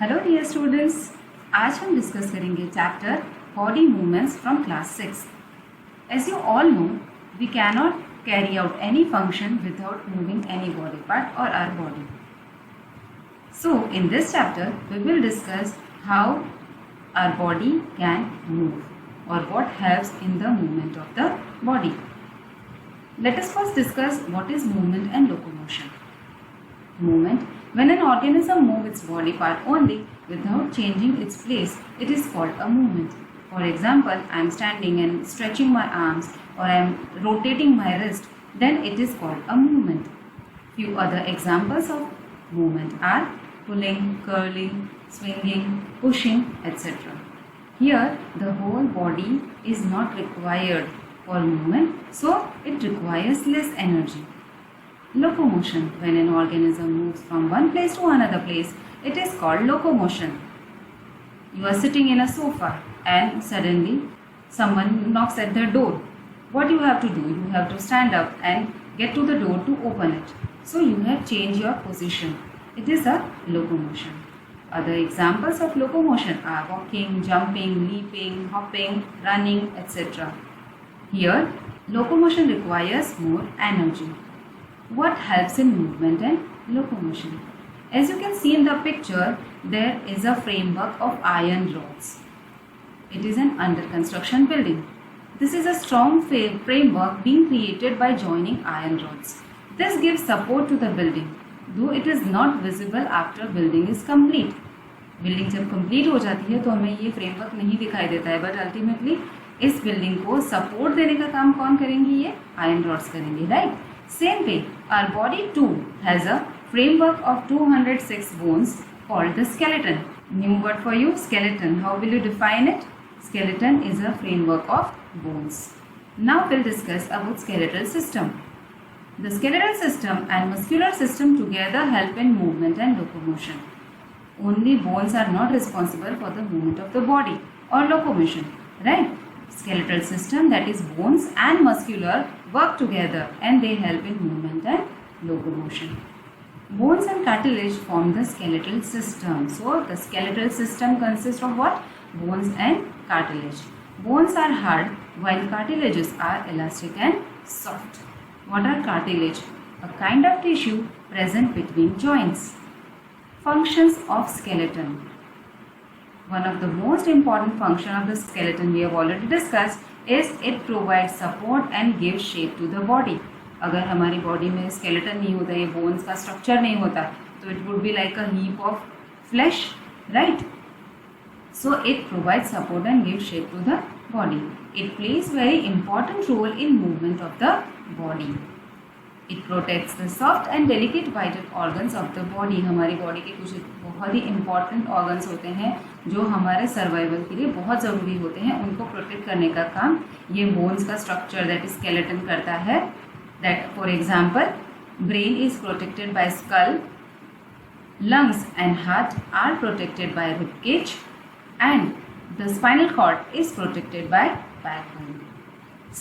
Hello dear students, आज हम discuss करेंगे chapter body movements from class 6. As you all know, we cannot carry out any function without moving any body part और our body. So in this chapter we will discuss how our body can move or what helps in the movement of the body. Let us first discuss what is movement and locomotion. Movement: when an organism moves its body part only without changing its place, it is called a movement. For example, I am standing and stretching my arms, or I am rotating my wrist, then it is called a movement. Few other examples of movement are pulling, curling, swinging, pushing, etc. Here, the whole body is not required for movement, so it requires less energy. Locomotion: when an organism moves from one place to another place, it is called locomotion. You are sitting in a sofa and suddenly someone knocks at the door. What you have to do? You have to stand up and get to the door to open it. So you have changed your position. It is a locomotion. Other examples of locomotion are walking, jumping, leaping, hopping, running, etc. Here, locomotion requires more energy. What helps in movement and locomotion? As you can see in the picture, there is a framework of iron rods. It is an under construction building. This is a strong framework being created by joining iron rods. This gives support to the building, though it is not visible after building is complete. Building जब complete हो जाती है तो हमें ये framework नहीं दिखाई देता है, बट अल्टीमेटली इस बिल्डिंग को सपोर्ट देने का काम कौन करेंगे? ये आयरन रॉड्स करेंगे, right? Same way, our body too has a framework of 206 bones called the skeleton. New word for you, skeleton. How will you define it? Skeleton is a framework of bones. Now we'll discuss about skeletal system. The skeletal system and muscular system together help in movement and locomotion. Only bones are not responsible for the movement of the body or locomotion, right? Skeletal system, that is bones and muscular, work together and they help in movement and locomotion. Bones and cartilage form the skeletal system. So the skeletal system consists of what? Bones and cartilage. Bones are hard while cartilages are elastic and soft. What are cartilage? A kind of tissue present between joints. Functions of skeleton. One of the most important function of the skeleton we have already discussed is it provides support and gives shape to the body. अगर हमारी body में skeleton नहीं होता, ये bones का structure नहीं होता, तो it would be like a heap of flash, right? So it provides support and gives shape to the body. It plays very important role in movement of the body. It protects the soft and delicate vital organs of the body. हमारी body के कुछ बहुत ही important organs होते हैं जो हमारे survival के लिए बहुत ज़रूरी होते हैं, उनको प्रोटेक्ट करने का काम ये बोन्स का स्ट्रक्चर दैट इज स्केलेटन करता है. That for example, brain is protected by skull, lungs and heart are protected by rib cage, and the spinal cord is protected by backbone.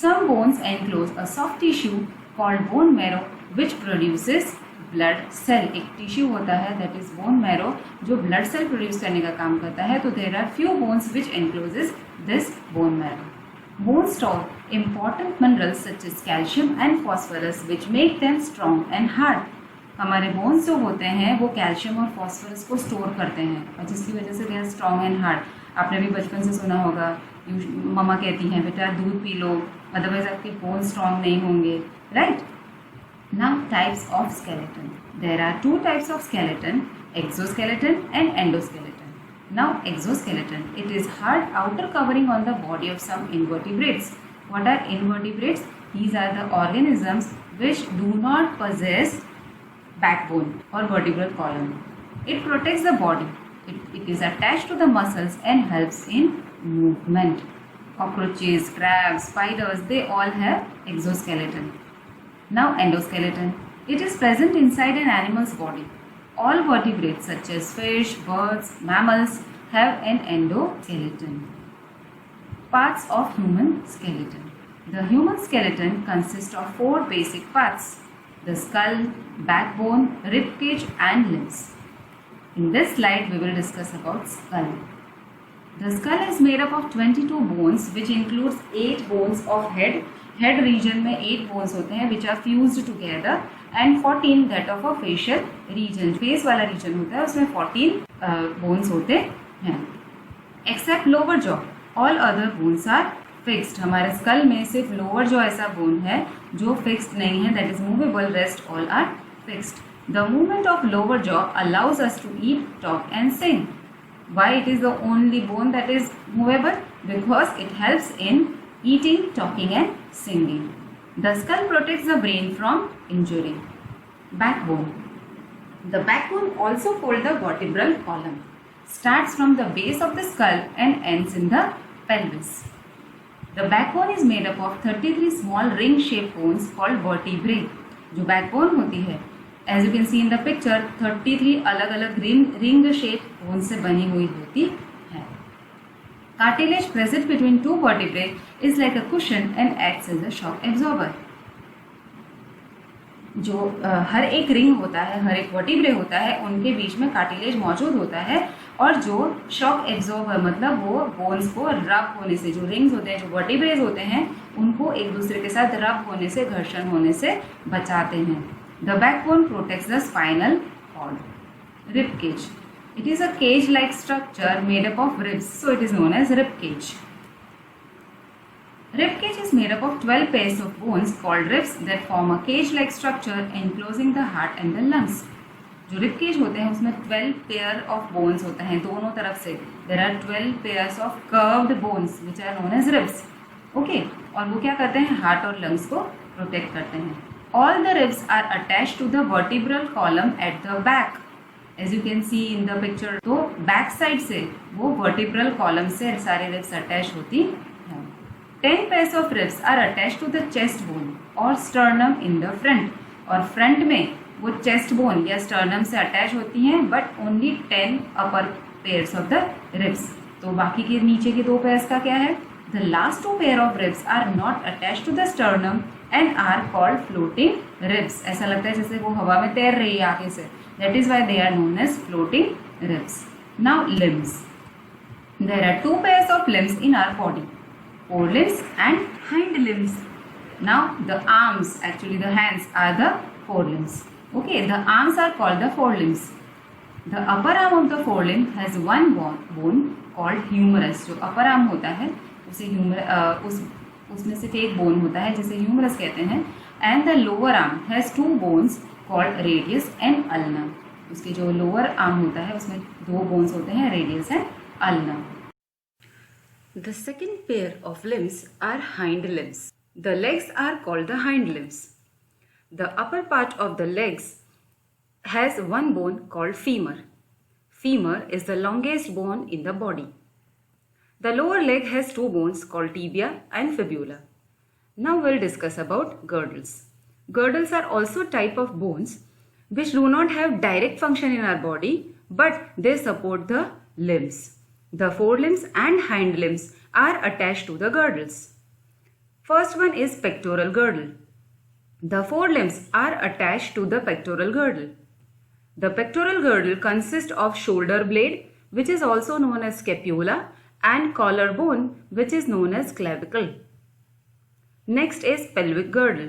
Some bones enclose a soft tissue called bone marrow which produces blood cell. एक tissue होता है that is bone marrow जो blood cell produce करने का काम करता है. तो there are few bones which encloses this bone marrow. Bones store important minerals such as calcium and phosphorus which make them strong and hard. हमारे bones जो होते हैं वो कैल्शियम और फॉस्फोरस को स्टोर करते हैं और जिसकी वजह से they are strong and hard. आपने भी बचपन से सुना होगा, मम्मा कहती हैं बेटा दूध पी लो, अदरवाइज आपके बोन स्ट्रॉन्ग नहीं होंगे, right? Now types of skeleton. There are two types of skeleton, exoskeleton and endoskeleton. Now exoskeleton, it is hard outer covering on the body of some invertebrates. What are invertebrates? These are the organisms which do not possess backbone or vertebral column. It protects the body. It is attached to the muscles and helps in movement. Cockroaches, crabs, spiders, they all have exoskeleton. Now endoskeleton. It is present inside an animal's body. All vertebrates such as fish, birds, mammals have an endoskeleton. Parts of human skeleton. The human skeleton consists of 4 basic parts: the skull, backbone, rib cage and limbs. In this slide, we will discuss about skull. The skull is made up of 22 bones, which includes 8 bones of head. Head region में 8 bones होते हैं, which are fused together, and 14 that of a facial region. Face वाला region होता है, उसमें 14 bones होते हैं. Except lower jaw, all other bones are fixed. हमारे skull में सिर्फ lower jaw ऐसा bone है जो fixed नहीं है, that is movable. Rest all are fixed. The movement of lower jaw allows us to eat, talk, and sing. Why it is the only bone that is movable? Because it helps in eating, talking, and singing. The skull protects the brain from injury. Backbone. The backbone, also called the vertebral column, starts from the base of the skull and ends in the pelvis. The backbone is made up of 33 small ring-shaped bones called vertebrae. जो backbone होती है, as you can see in the picture, 33 अलग अलग ring shaped bones से बनी हुई होती है. Cartilage present between two vertebrae is like a cushion and acts as a shock absorber. जो हर एक रिंग होता है, हर एक वर्टिब्रे होता है, उनके बीच में कार्टिलेज मौजूद होता है और जो शॉक एब्जॉर्बर मतलब वो बोन्स को रब होने से, जो रिंग्स होते हैं, जो वर्टिब्रेज होते हैं, उनको एक दूसरे के साथ रब होने से, घर्षण होने से बचाते हैं. The backbone protects the spinal cord. Rib cage. It is a cage-like structure made up of ribs, so it is known as rib cage. Rib cage is made up of 12 pairs of bones called ribs that form a cage-like structure enclosing the heart and the lungs. जो rib cage होते हैं उसमें 12 pair of bones होते हैं दोनों तरफ से. There are 12 pairs of curved bones which are known as ribs. Okay, और वो क्या करते हैं? हार्ट और लंग्स को प्रोटेक्ट करते हैं. All the ribs are attached to the vertebral column at the back. As you can see in the picture, तो back side से वो vertebral column से सारे ribs attached होती हैं. 10 pairs of ribs are attached to the chest bone or sternum in the front. और front में वो chest bone या sternum से attach होती हैं, but only 10 upper pairs of the ribs. तो बाकी के नीचे के 2 pairs का क्या है? The last 2 pair of ribs are not attached to the sternum and are called floating ribs. ऐसा लगता है जैसे वो हवा में तैर रही है आगे से. That is why they are known as floating ribs. Now limbs. There are 2 pairs of limbs in our body, forelimbs and hind limbs. Now the arms, actually the hands, are the forelimbs. Okay, the arms are called the forelimbs. The upper arm of the forelimb has one bone called humerus. जो upper arm होता है उसे उसमें सिर्फ एक bone होता है जिसे ह्यूमरस कहते हैं. And the lower arm has 2 bones called radius and ulna. उसके जो लोअर आर्म होता है उसमें 2 बोन्स होते हैं, radius and ulna. The second pair of limbs are hind limbs. The legs are called the hind limbs. The upper part of the legs has one bone called femur. Femur is the longest bone in the body. The lower leg has 2 bones called tibia and fibula. Now we'll discuss about girdles. Girdles are also type of bones which do not have direct function in our body, but they support the limbs. The forelimbs and hind limbs are attached to the girdles. First one is pectoral girdle. The forelimbs are attached to the pectoral girdle. The pectoral girdle consists of shoulder blade, which is also known as scapula, and collarbone, which is known as clavicle. Next is pelvic girdle.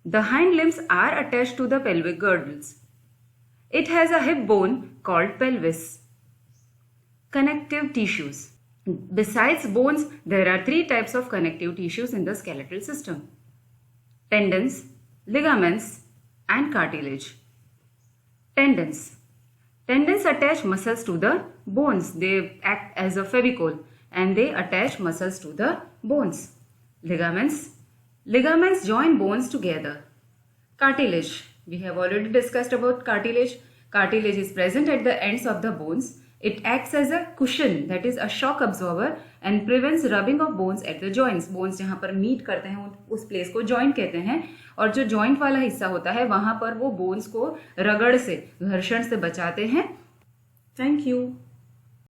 The hind limbs are attached to the pelvic girdles. It has a hip bone called pelvis. Connective tissues. Besides bones, there are 3 types of connective tissues in the skeletal system: tendons, ligaments, and cartilage. Tendons. Tendons attach muscles to the bones. They act as a fevicol and they attach muscles to the bones. Ligaments. Ligaments join bones together. Cartilage. We have already discussed about cartilage. Cartilage is present at the ends of the bones. It acts as a cushion, that is a shock absorber, and prevents rubbing of bones at the joints. Bones जहाँ पर meet करते हैं उस place को joint कहते हैं, और जो joint वाला हिस्सा होता है वहाँ पर वो bones को रगड़ से, घर्षण से बचाते हैं. Thank you.